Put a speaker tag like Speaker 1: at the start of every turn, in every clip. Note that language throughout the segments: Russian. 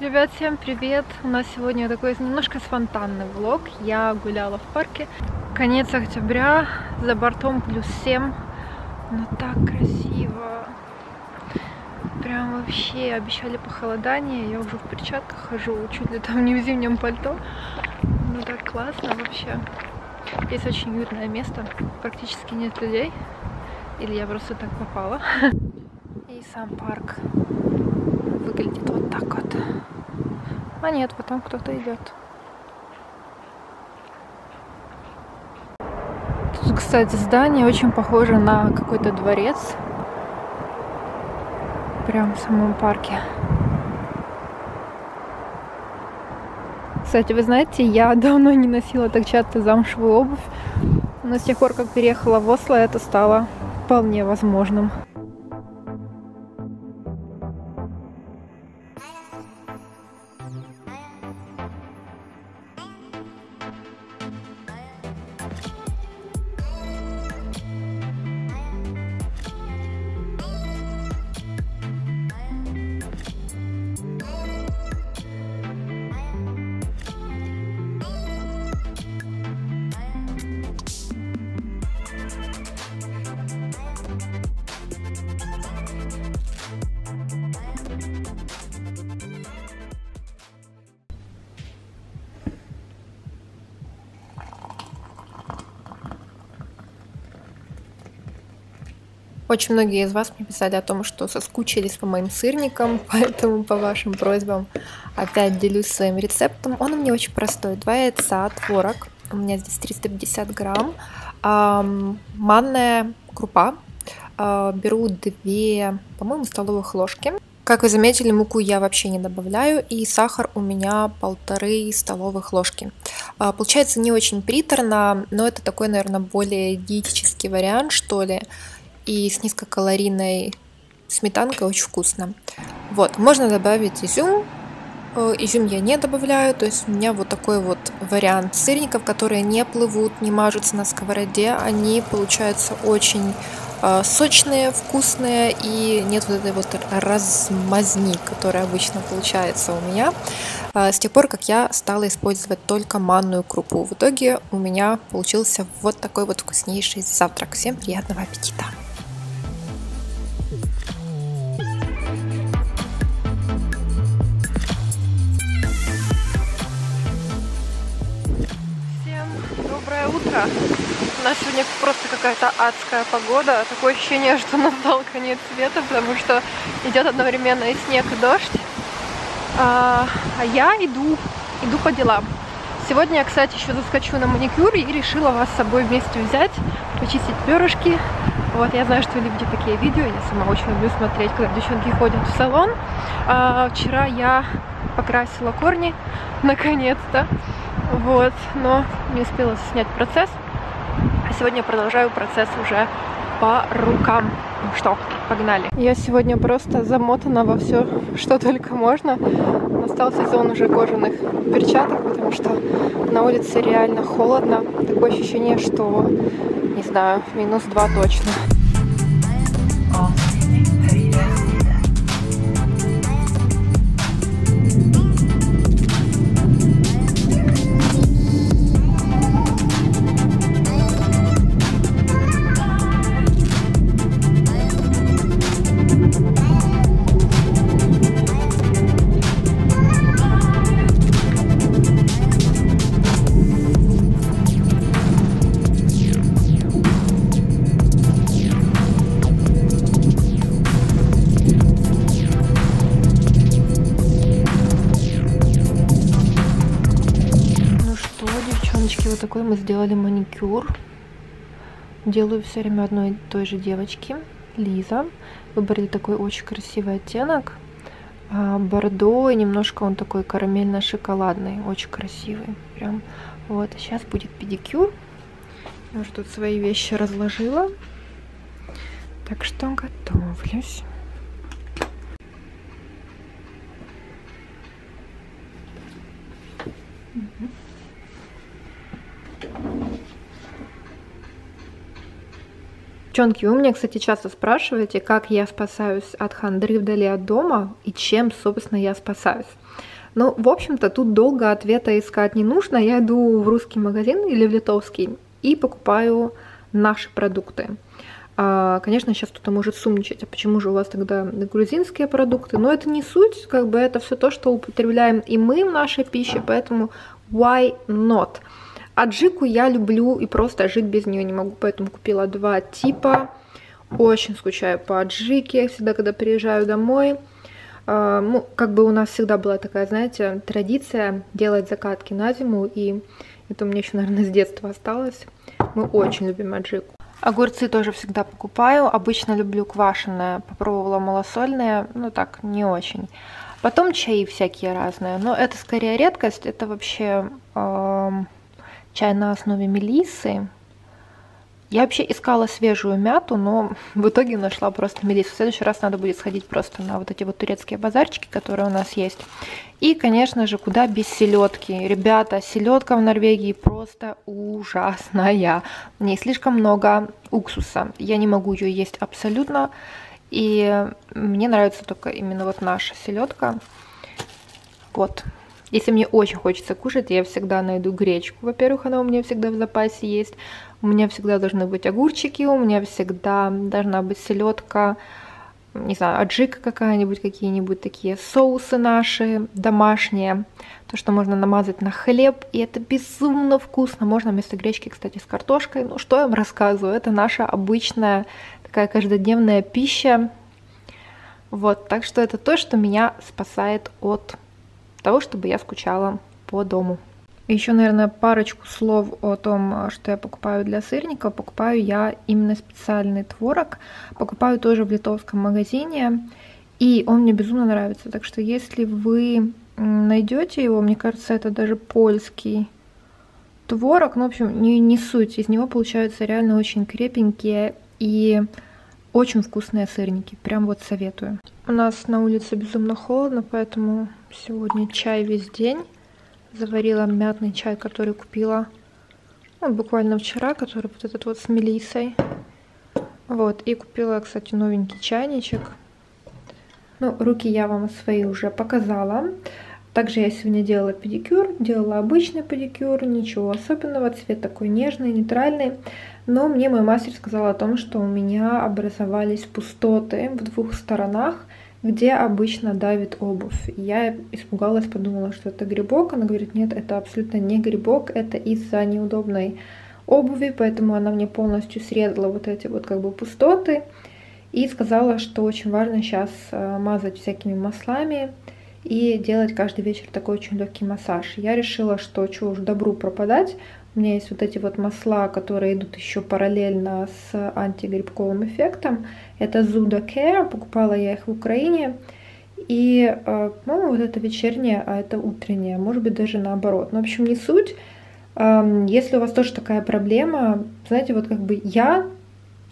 Speaker 1: Ребят, всем привет! У нас сегодня такой немножко спонтанный влог. Я гуляла в парке. Конец октября, за бортом +7. Но так красиво. Прям вообще обещали похолодание. Я уже в перчатках хожу, чуть ли там не в зимнем пальто. Ну так классно вообще. Здесь очень уютное место. Практически нет людей. Или я просто так попала. И сам парк выглядит вот так вот. А нет, вот там кто-то идет. Тут, кстати, здание очень похоже на какой-то дворец. Прям в самом парке. Кстати, вы знаете, я давно не носила так часто замшевую обувь. Но с тех пор, как переехала в Осло, это стало вполне возможным. Очень многие из вас мне писали о том, что соскучились по моим сырникам, поэтому по вашим просьбам опять делюсь своим рецептом. Он у меня очень простой. 2 яйца, творог, у меня здесь 350 грамм, манная крупа, беру 2, по-моему, столовых ложки. Как вы заметили, муку я вообще не добавляю, и сахар у меня 1,5 столовых ложки. Получается не очень приторно, но это такой, наверное, более диетический вариант, что ли. И с низкокалорийной сметанкой очень вкусно. Вот, можно добавить изюм. Изюм я не добавляю, то есть у меня вот такой вот вариант сырников, которые не плывут, не мажутся на сковороде. Они получаются очень сочные, вкусные, и нет вот этой вот размазни, которая обычно получается у меня. С тех пор, как я стала использовать только манную крупу. В итоге у меня получился вот такой вот вкуснейший завтрак. Всем приятного аппетита! Доброе утро! У нас сегодня просто какая-то адская погода. Такое ощущение, что настал конец света, потому что идет одновременно и снег, и дождь. А я иду по делам. Сегодня я, кстати, еще заскочу на маникюр и решила вас с собой вместе взять, почистить перышки. Вот, я знаю, что вы любите такие видео. Я сама очень люблю смотреть, когда девчонки ходят в салон. Вчера я покрасила корни, наконец-то. Вот, но не успела снять процесс. А сегодня я продолжаю процесс уже по рукам. Ну что, погнали. Я сегодня просто замотана во все, что только можно. Настал сезон уже кожаных перчаток, потому что на улице реально холодно. Такое ощущение, что, не знаю, -2 точно. Вот такой мы сделали маникюр. Делаю все время одной и той же девочки, Лиза. Выбрали такой очень красивый оттенок. Бордо, и немножко он такой карамельно-шоколадный. Очень красивый. Прям. Вот. Сейчас будет педикюр. Я уже тут свои вещи разложила. Так что готовлюсь. Девчонки, вы меня, кстати, часто спрашиваете, как я спасаюсь от хандры вдали от дома и чем, собственно, я спасаюсь. Но, в общем-то, тут долго ответа искать не нужно. Я иду в русский магазин или в литовский и покупаю наши продукты. Конечно, сейчас кто-то может сумничать, а почему же у вас тогда грузинские продукты? Но это не суть, как бы это все то, что употребляем и мы в нашей пище, поэтому why not? Аджику я люблю и просто жить без нее не могу, поэтому купила 2 типа. Очень скучаю по аджике, всегда, когда приезжаю домой. Ну, как бы у нас всегда была такая, знаете, традиция делать закатки на зиму, и это у меня еще, наверное, с детства осталось. Мы очень любим аджику. Огурцы тоже всегда покупаю. Обычно люблю квашеное. Попробовала малосольное, ну так, не очень. Потом чаи всякие разные. Но это скорее редкость. Это вообще чай на основе мелиссы. Я вообще искала свежую мяту, но в итоге нашла просто мелиссу. В следующий раз надо будет сходить просто на вот эти вот турецкие базарчики, которые у нас есть. И, конечно же, куда без селедки. Ребята, селедка в Норвегии просто ужасная. В ней слишком много уксуса. Я не могу ее есть абсолютно. И мне нравится только именно вот наша селедка. Вот. Если мне очень хочется кушать, я всегда найду гречку. Во-первых, она у меня всегда в запасе есть. У меня всегда должны быть огурчики, у меня всегда должна быть селедка, не знаю, аджика какая-нибудь, какие-нибудь такие соусы наши домашние. То, что можно намазать на хлеб, и это безумно вкусно. Можно вместо гречки, кстати, с картошкой. Ну, что я вам рассказываю, это наша обычная такая каждодневная пища. Вот, так что это то, что меня спасает от того, чтобы я скучала по дому. Еще, наверное, парочку слов о том, что я покупаю для сырников. Покупаю я именно специальный творог. Покупаю тоже в литовском магазине. И он мне безумно нравится. Так что если вы найдете его, мне кажется, это даже польский творог. Ну, в общем, не суть. Из него получаются реально очень крепенькие и очень вкусные сырники. Прям вот советую. У нас на улице безумно холодно, поэтому сегодня чай весь день. Заварила мятный чай, который купила буквально вчера, который вот этот вот с мелиссой. Вот, и купила, кстати, новенький чайничек. Ну, руки я вам свои уже показала. Также я сегодня делала педикюр, делала обычный педикюр, ничего особенного, цвет такой нежный, нейтральный. Но мне мой мастер сказал о том, что у меня образовались пустоты в 2 сторонах, где обычно давит обувь. Я испугалась, подумала, что это грибок. Она говорит, нет, это абсолютно не грибок, это из-за неудобной обуви, поэтому она мне полностью срезала вот эти вот как бы пустоты и сказала, что очень важно сейчас мазать всякими маслами и делать каждый вечер такой очень легкий массаж. Я решила, что чего уж добру пропадать. У меня есть вот эти вот масла, которые идут еще параллельно с антигрибковым эффектом. Это Zuda Care, покупала я их в Украине. И, по-моему, вот это вечернее, а это утреннее. Может быть, даже наоборот. Но, в общем, не суть. Если у вас тоже такая проблема, знаете, вот как бы я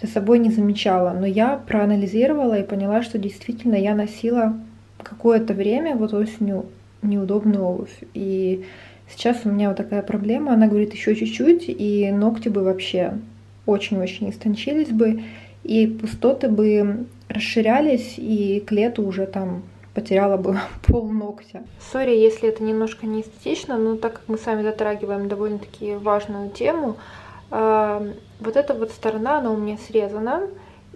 Speaker 1: за собой не замечала, но я проанализировала и поняла, что действительно я носила какое-то время, вот осенью, неудобную обувь. И сейчас у меня вот такая проблема, она говорит, еще чуть-чуть, и ногти бы вообще очень-очень истончились бы, и пустоты бы расширялись, и к лету уже там потеряла бы пол ногтя. Сори, если это немножко не эстетично, но так как мы сами затрагиваем довольно-таки важную тему, вот эта вот сторона, она у меня срезана,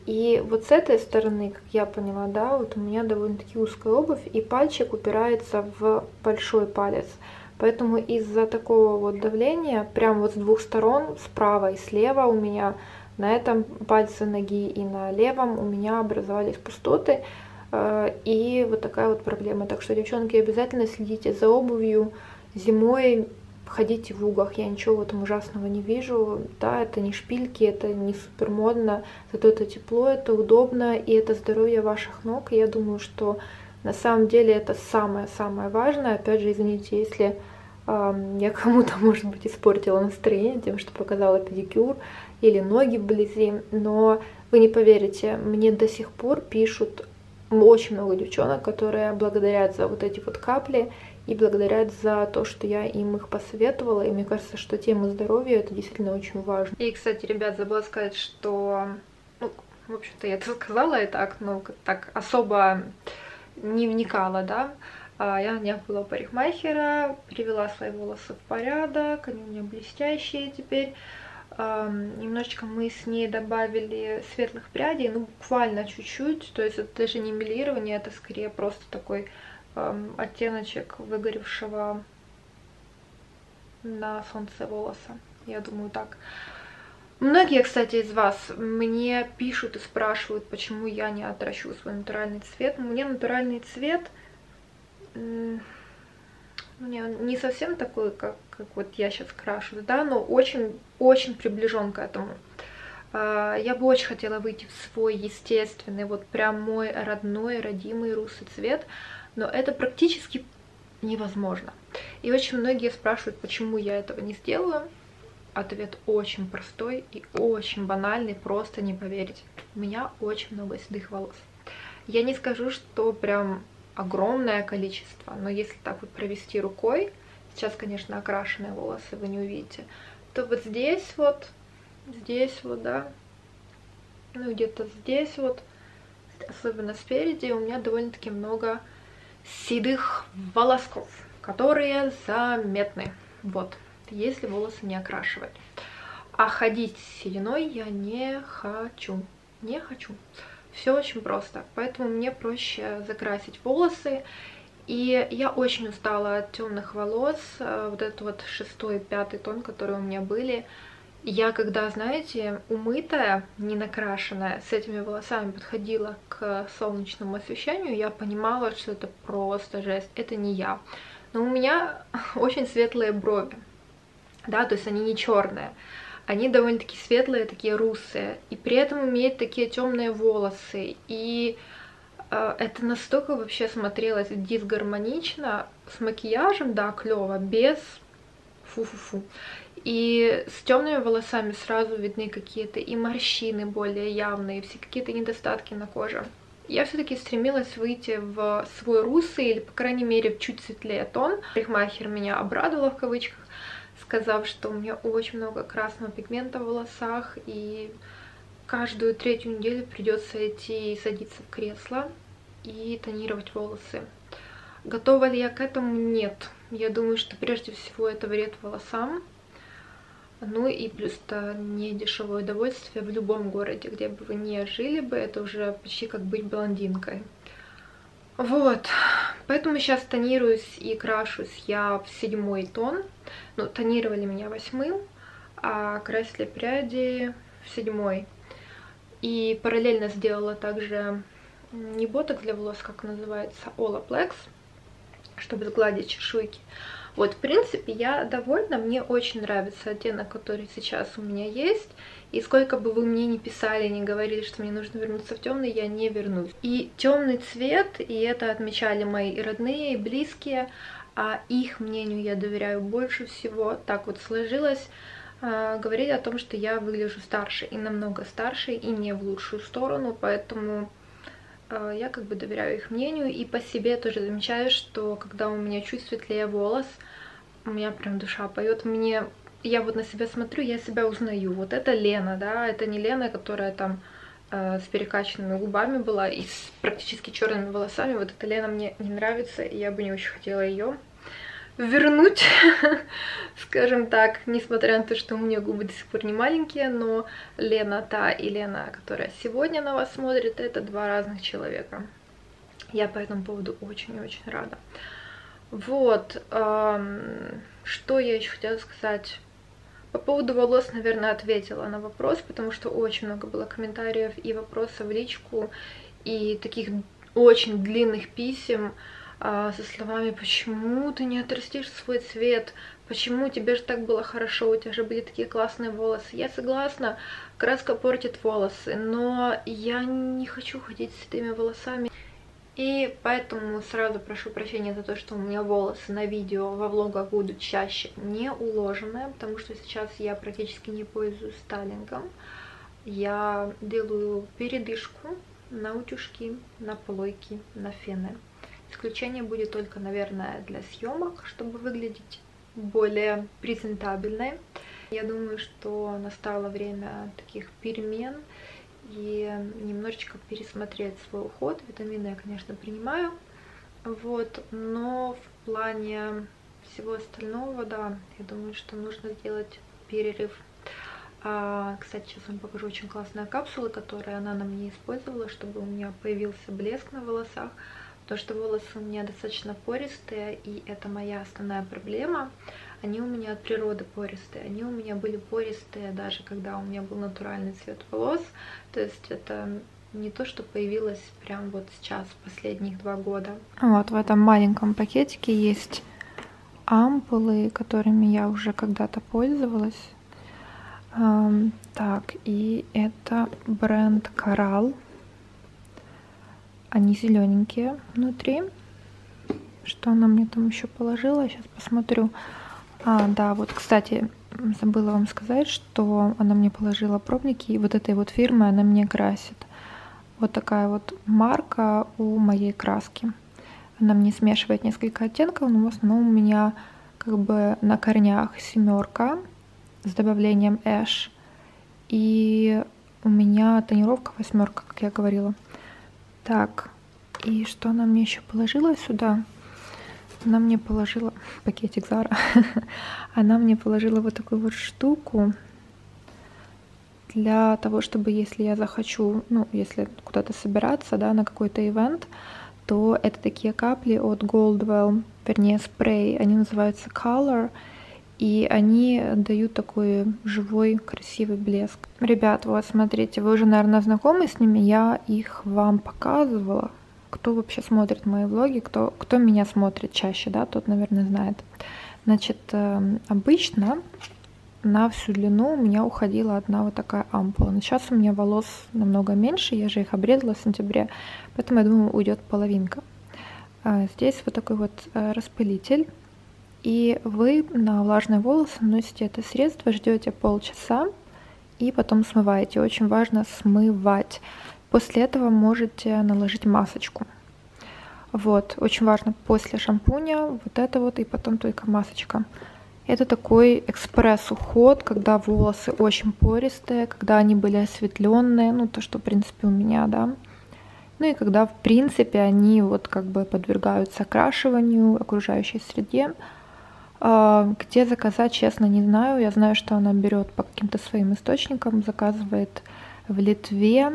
Speaker 1: и вот с этой стороны, как я поняла, да, вот у меня довольно-таки узкая обувь, и пальчик упирается в большой палец. Поэтому из-за такого вот давления, прям вот с 2 сторон, справа и слева у меня, на этом пальце ноги и на левом у меня образовались пустоты. И вот такая вот проблема. Так что, девчонки, обязательно следите за обувью. Зимой ходите в угах, я ничего в этом ужасного не вижу. Да, это не шпильки, это не супер модно, зато это тепло, это удобно, и это здоровье ваших ног. И я думаю, что на самом деле это самое-самое важное. Опять же, извините, если я кому-то, может быть, испортила настроение тем, что показала педикюр или ноги вблизи, но вы не поверите, мне до сих пор пишут очень много девчонок, которые благодарят за вот эти вот капли и благодарят за то, что я им их посоветовала. И мне кажется, что тема здоровья — это действительно очень важно. И, кстати, ребят, забыла сказать, что, ну, в общем-то, я это сказала и так, но так особо не вникала, да. Я на днях была у парикмахера, привела свои волосы в порядок, они у меня блестящие теперь. Немножечко мы с ней добавили светлых прядей, ну буквально чуть-чуть, то есть это даже не мелирование, это скорее просто такой оттеночек выгоревшего на солнце волоса, я думаю так. Многие, кстати, из вас мне пишут и спрашивают, почему я не отращу свой натуральный цвет. Мне натуральный цвет не совсем такой, как вот я сейчас крашу, да, но очень приближен к этому. Я бы очень хотела выйти в свой естественный, вот прям мой родной, родимый русый цвет, но это практически невозможно. И очень многие спрашивают, почему я этого не сделаю. Ответ очень простой и очень банальный, просто не поверите. У меня очень много седых волос. Я не скажу, что прям огромное количество, но если так вот провести рукой, сейчас, конечно, окрашенные волосы вы не увидите, то вот здесь вот, да, ну где-то здесь вот, особенно спереди, у меня довольно-таки много седых волосков, которые заметны, вот, если волосы не окрашивать. А ходить с сединой я не хочу, Все очень просто, поэтому мне проще закрасить волосы. И я очень устала от темных волос, вот этот вот 6-й, 5-й тон, которые у меня были. Я когда, знаете, умытая, не накрашенная, с этими волосами подходила к солнечному освещению, я понимала, что это просто жесть, это не я. Но у меня очень светлые брови, да, то есть они не черные. Они довольно-таки светлые, такие русые, и при этом имеют такие темные волосы. И это настолько вообще смотрелось дисгармонично, с макияжем, да, клево, без фу-фу-фу. И с темными волосами сразу видны какие-то и морщины более явные, все какие-то недостатки на коже. Я все-таки стремилась выйти в свой русый, или, по крайней мере, чуть светлее тон. Парикмахер меня обрадовала, в кавычках, сказав, что у меня очень много красного пигмента в волосах, и каждую 3-ю неделю придется идти и садиться в кресло и тонировать волосы. Готова ли я к этому? Нет. Я думаю, что прежде всего это вред волосам. Ну и плюс-то не дешевое удовольствие в любом городе, где бы вы ни жили бы, это уже почти как быть блондинкой. Вот, поэтому сейчас тонируюсь и крашусь я в 7-й тон. Ну, тонировали меня 8-м, а красили пряди в 7-й. И параллельно сделала также не ботокс для волос, как называется, Olaplex, чтобы сгладить чешуйки. Вот, в принципе, я довольна, мне очень нравится оттенок, который сейчас у меня есть. И сколько бы вы мне ни писали, ни говорили, что мне нужно вернуться в темный, я не вернусь. И темный цвет, и это отмечали мои и родные, и близкие, а их мнению я доверяю больше всего. Так вот сложилось. Говорили о том, что я выгляжу старше, и намного старше, и не в лучшую сторону, поэтому я как бы доверяю их мнению, и по себе тоже замечаю, что когда у меня чуть светлее волос, у меня прям душа поет. Я вот на себя смотрю, я себя узнаю. Вот это Лена, да, это не Лена, которая там с перекачанными губами была и с практически черными волосами. Вот эта Лена мне не нравится, и я бы не очень хотела ее вернуть, скажем так, несмотря на то, что у меня губы до сих пор не маленькие, но Лена та и Лена, которая сегодня на вас смотрит, это 2 разных человека. Я по этому поводу очень-очень рада. Вот, что я еще хотела сказать. По поводу волос, наверное, ответила на вопрос, потому что очень много было комментариев и вопросов в личку, и таких очень длинных писем со словами: почему ты не отрастишь свой цвет, почему тебе же так было хорошо, у тебя же были такие классные волосы. Я согласна, краска портит волосы, но я не хочу ходить с седыми волосами. И поэтому сразу прошу прощения за то, что у меня волосы на видео, во влогах будут чаще не уложенные, потому что сейчас я практически не пользуюсь стайлингом. Я делаю передышку на утюжки, на плойки, на фены. Исключение будет только, наверное, для съемок, чтобы выглядеть более презентабельной. Я думаю, что настало время таких перемен и немножечко пересмотреть свой уход. Витамины я, конечно, принимаю, Вот, но в плане всего остального, да, я думаю, что нужно сделать перерыв. Кстати, сейчас вам покажу очень классные капсулы, которые она на мне использовала, чтобы у меня появился блеск на волосах. Потому что волосы у меня достаточно пористые, и это моя основная проблема. Они у меня от природы пористые. Они у меня были пористые даже когда у меня был натуральный цвет волос. То есть это не то, что появилось прям вот сейчас, последних 2 года. Вот в этом маленьком пакетике есть ампулы, которыми я уже когда-то пользовалась. Так, и это бренд Coral. Они зелененькие внутри. Что она мне там еще положила? Сейчас посмотрю. Да, вот, кстати, забыла вам сказать, что она мне положила пробники, и вот этой вот фирмы она мне красит. Вот такая вот марка у моей краски. Она мне смешивает несколько оттенков, но в основном у меня как бы на корнях 7 с добавлением Ash. И у меня тонировка 8, как я говорила. Так, и что она мне еще положила сюда? Она мне положила пакетик Zara. Она мне положила вот такую вот штуку для того, чтобы, если я захочу, ну, если куда-то собираться, да, на какой-то ивент, то это такие капли от Goldwell, вернее, спрей. Они называются Color, и они дают такой живой, красивый блеск. Ребят, вот смотрите, вы уже, наверное, знакомы с ними, я их вам показывала. Кто вообще смотрит мои влоги, кто меня смотрит чаще, да, тот, наверное, знает. Значит, обычно на всю длину у меня уходила одна вот такая ампула. Но сейчас у меня волос намного меньше, я же их обрезала в сентябре, поэтому, я думаю, уйдет половинка. Здесь вот такой вот распылитель. И вы на влажные волосы наносите это средство, ждете полчаса и потом смываете. Очень важно смывать. После этого можете наложить масочку. Вот, очень важно после шампуня вот это вот и потом только масочка. Это такой экспресс-уход, когда волосы очень пористые, когда они были осветленные, ну то, что в принципе у меня, да. Ну и когда в принципе они вот как бы подвергаются окрашиванию, окружающей среде. Где заказать, честно, не знаю. Я знаю, что она берет по каким-то своим источникам, заказывает в Литве.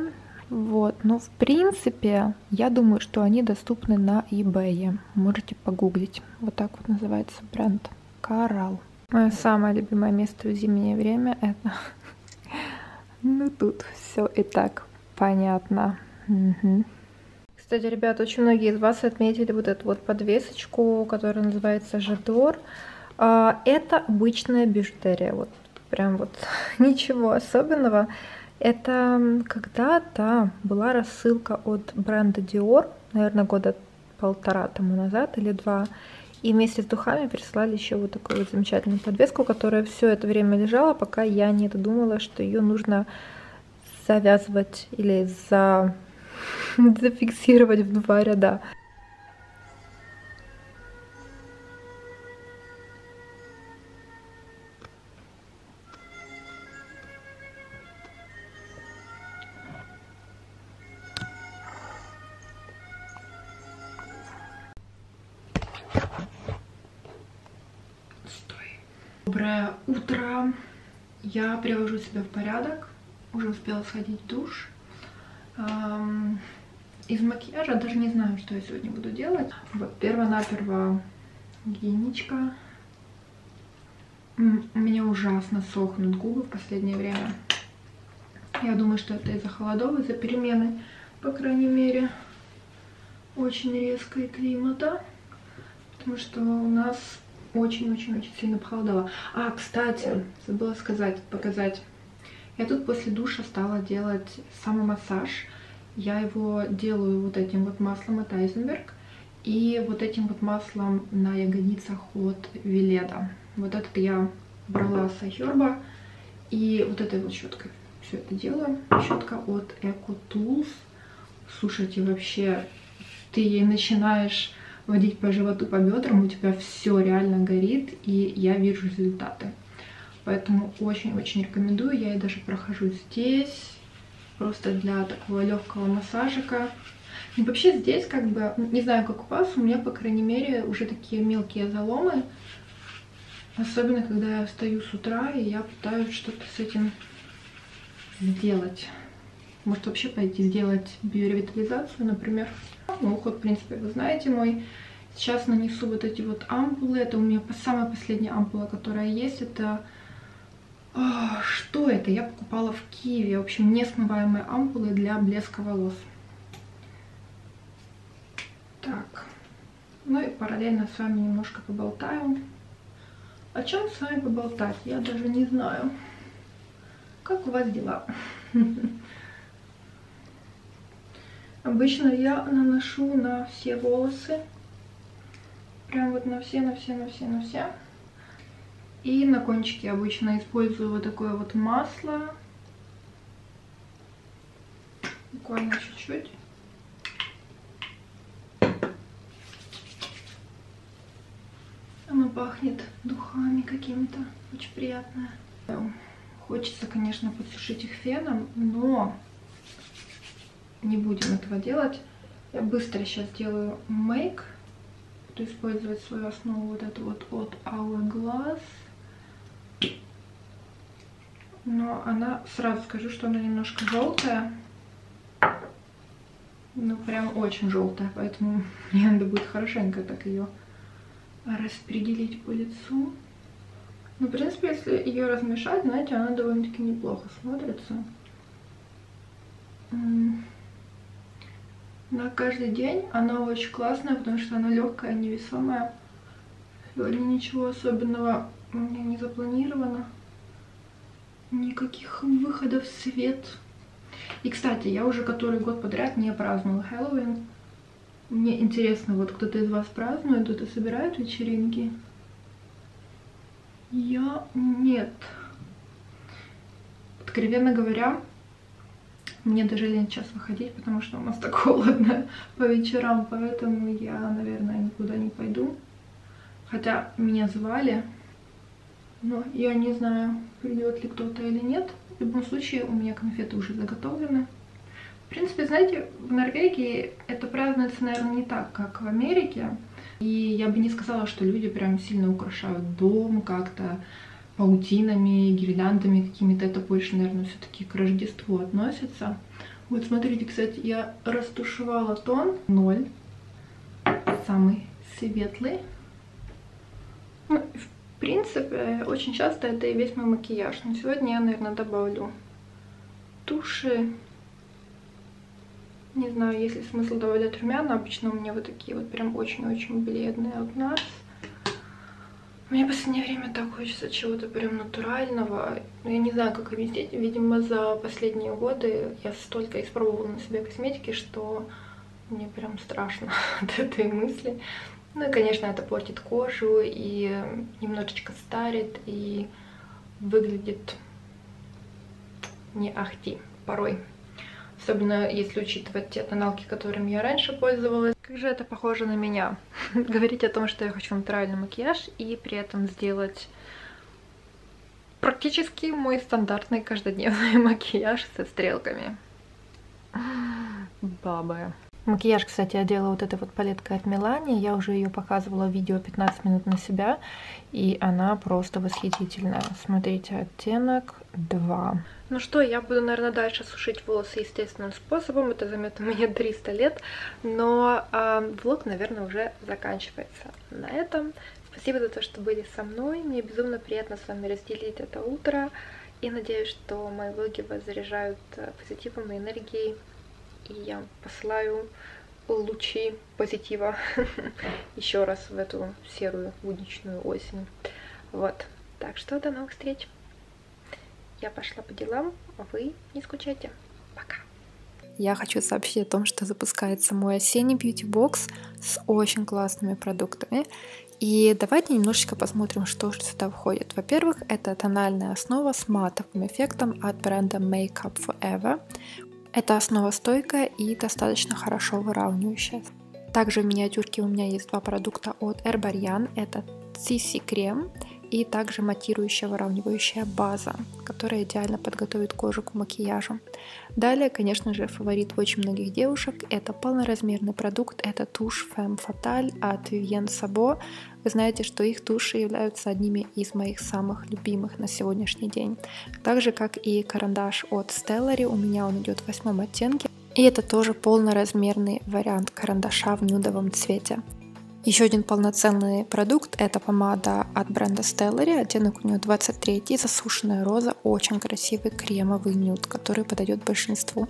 Speaker 1: Вот. Но в принципе, я думаю, что они доступны на eBay. Можете погуглить. Вот так вот называется бренд Coral. Мое самое любимое место в зимнее время это... Ну тут все и так понятно. Угу. Кстати, ребят, очень многие из вас отметили вот эту вот подвесочку, которая называется Жадор. Это обычная бижутерия, вот прям вот ничего особенного. Это когда-то была рассылка от бренда Dior, наверное, года 1,5 тому назад или 2. И вместе с духами прислали еще вот такую вот замечательную подвеску, которая все это время лежала, пока я не додумала, что ее нужно завязывать или зафиксировать в 2 ряда. Доброе утро! Я привожу себя в порядок. Уже успела сходить в душ. Из макияжа даже не знаю, что я сегодня буду делать. Вот, перво-наперво гигиеничка. У меня ужасно сохнут губы в последнее время. Я думаю, что это из-за холодов, из-за перемены, по крайней мере, очень резкой климата. Потому что у нас очень-очень-очень сильно похолодало. Кстати, забыла показать. Я тут после душа стала делать самомассаж. Я его делаю вот этим вот маслом от Айзенберг и вот этим вот маслом на ягодицах от Веледа. Вот этот я брала с iHerb и вот этой вот щеткой все это делаю. Щетка от Eco Tools. Слушайте, вообще, ты ей начинаешь водить по животу, по бедрам, у тебя все реально горит, и я вижу результаты. Поэтому очень-очень рекомендую. Я и даже прохожу здесь, просто для такого легкого массажика. И вообще здесь как бы, не знаю, как у вас, у меня, по крайней мере, уже такие мелкие заломы. Особенно, когда я встаю с утра, и я пытаюсь что-то с этим сделать. Может, вообще пойти сделать биоревитализацию, например. Ну, уход, в принципе, вы знаете мой. Сейчас нанесу вот эти вот ампулы. Это у меня самая последняя ампула, которая есть. Это... что это? Я покупала в Киеве. В общем, несмываемые ампулы для блеска волос. Так, ну и параллельно с вами немножко поболтаю. О чем с вами поболтать? Я даже не знаю. Как у вас дела? Обычно я наношу на все волосы. Прям вот на все, на все, на все, на все. И на кончики обычно использую вот такое вот масло. Буквально чуть-чуть. Оно пахнет духами какими-то, очень приятное. Хочется, конечно, подсушить их феном, но не будем этого делать. Я быстро сейчас делаю мейк. Буду использовать свою основу вот эту вот от Hourglass. Но она, сразу скажу, что она немножко желтая. Ну, прям очень желтая, поэтому мне надо будет хорошенько так ее распределить по лицу. Ну, в принципе, если ее размешать, знаете, она довольно-таки неплохо смотрится. На каждый день она очень классная, потому что она легкая, невесомая. Сегодня ничего особенного у меня не запланировано. Никаких выходов в свет. И, кстати, я уже который год подряд не праздную Хэллоуин. Мне интересно, вот кто-то из вас празднует, кто-то собирает вечеринки? Я нет. Откровенно говоря, мне даже лень сейчас выходить, потому что у нас так холодно по вечерам, поэтому я, наверное, никуда не пойду. Хотя меня звали, но я не знаю, придет ли кто-то или нет. В любом случае, у меня конфеты уже заготовлены. В принципе, знаете, в Норвегии это празднуется, наверное, не так, как в Америке. И я бы не сказала, что люди прям сильно украшают дом как-то паутинами, гирляндами какими-то. Это больше, наверное, все-таки к Рождеству относится. Вот смотрите, кстати, я растушевала тон 0, самый светлый. Ну, в принципе, очень часто это и весь мой макияж. Но сегодня я, наверное, добавлю туши. Не знаю, есть ли смысл добавлять румяна. Обычно у меня вот такие вот прям очень-очень бледные от нас. Мне в последнее время так хочется чего-то прям натурального. Но я не знаю, как объяснить. Видимо, за последние годы я столько испробовала на себе косметики, что мне прям страшно от этой мысли. Ну и, конечно, это портит кожу и немножечко старит, и выглядит не ахти порой. Особенно если учитывать те тоналки, которыми я раньше пользовалась. Как же это похоже на меня. Говорить о том, что я хочу натуральный макияж и при этом сделать практически мой стандартный каждодневный макияж со стрелками. Бабы. Макияж, кстати, я делала вот этой вот палеткой от Milani. Я уже ее показывала в видео 15 минут на себя. И она просто восхитительная. Смотрите, оттенок 2. Ну что, я буду, наверное, дальше сушить волосы естественным способом. Это займет у меня 300 лет. Но влог, наверное, уже заканчивается на этом. Спасибо за то, что были со мной. Мне безумно приятно с вами разделить это утро. И надеюсь, что мои влоги вас заряжают позитивом и энергией. И я посылаю лучи позитива еще раз в эту серую будничную осень. Вот. Так что до новых встреч. Я пошла по делам, а вы не скучайте. Пока. Я хочу сообщить о том, что запускается мой осенний бьюти-бокс с очень классными продуктами. И давайте немножечко посмотрим, что же сюда входит. Во-первых, это тональная основа с матовым эффектом от бренда Make Up Forever. Эта основа стойкая и достаточно хорошо выравнивающая. Также в миниатюрке у меня есть два продукта от Herbarian. Это CC крем и также матирующая выравнивающая база, которая идеально подготовит кожу к макияжу. Далее, конечно же, фаворит очень многих девушек — это полноразмерный продукт, это тушь Femme Fatale от Vivienne Sabo. Вы знаете, что их туши являются одними из моих самых любимых на сегодняшний день. Так же, как и карандаш от Stellary, у меня он идет в 8 оттенке. И это тоже полноразмерный вариант карандаша в нюдовом цвете. Еще один полноценный продукт — это помада от бренда Stellary, оттенок у нее 23, засушенная роза, очень красивый кремовый нюд, который подойдет большинству.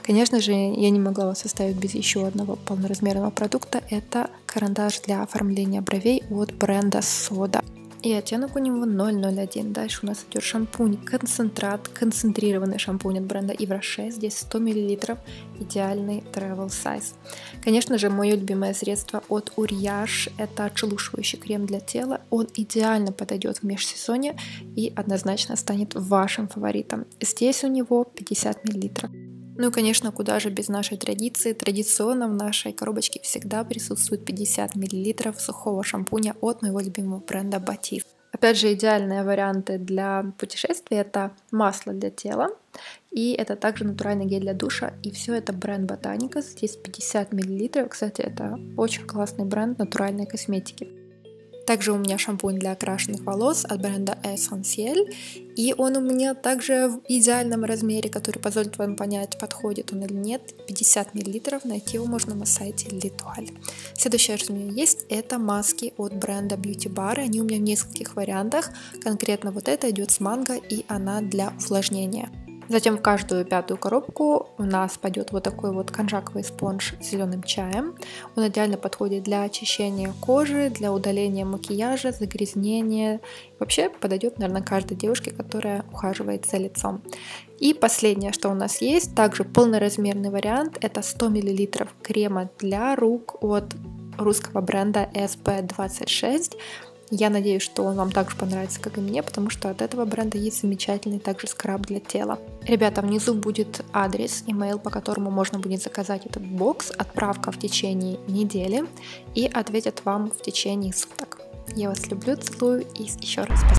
Speaker 1: Конечно же, я не могла вас оставить без еще одного полноразмерного продукта, это карандаш для оформления бровей от бренда Soda. И оттенок у него 001. Дальше у нас идет шампунь концентрат, концентрированный шампунь от бренда Yves Rocher. Здесь 100 мл, идеальный travel size. Конечно же, мое любимое средство от Uriage — это отшелушивающий крем для тела. Он идеально подойдет в межсезонье и однозначно станет вашим фаворитом. Здесь у него 50 мл. Ну и, конечно, куда же без нашей традиции. Традиционно в нашей коробочке всегда присутствует 50 мл сухого шампуня от моего любимого бренда Batiste. Опять же, идеальные варианты для путешествий — это масло для тела, и это также натуральный гель для душа, и все это бренд Botanicals. Здесь 50 мл. Кстати, это очень классный бренд натуральной косметики. Также у меня шампунь для окрашенных волос от бренда Essentiel, и он у меня также в идеальном размере, который позволит вам понять, подходит он или нет. 50 мл, найти его можно на сайте L'Etoile. Следующее, что у меня есть, это маски от бренда Beauty Bar, они у меня в нескольких вариантах, конкретно вот эта идет с манго, и она для увлажнения. Затем в каждую пятую коробку у нас пойдет вот такой вот конжаковый спонж с зеленым чаем. Он идеально подходит для очищения кожи, для удаления макияжа, загрязнения. Вообще подойдет, наверное, каждой девушке, которая ухаживает за лицом. И последнее, что у нас есть, также полноразмерный вариант, это 100 мл крема для рук от русского бренда SP26. Я надеюсь, что он вам также понравится, как и мне, потому что от этого бренда есть замечательный также скраб для тела. Ребята, внизу будет адрес, имейл, по которому можно будет заказать этот бокс. Отправка в течение недели и ответят вам в течение суток. Я вас люблю, целую и еще раз спасибо.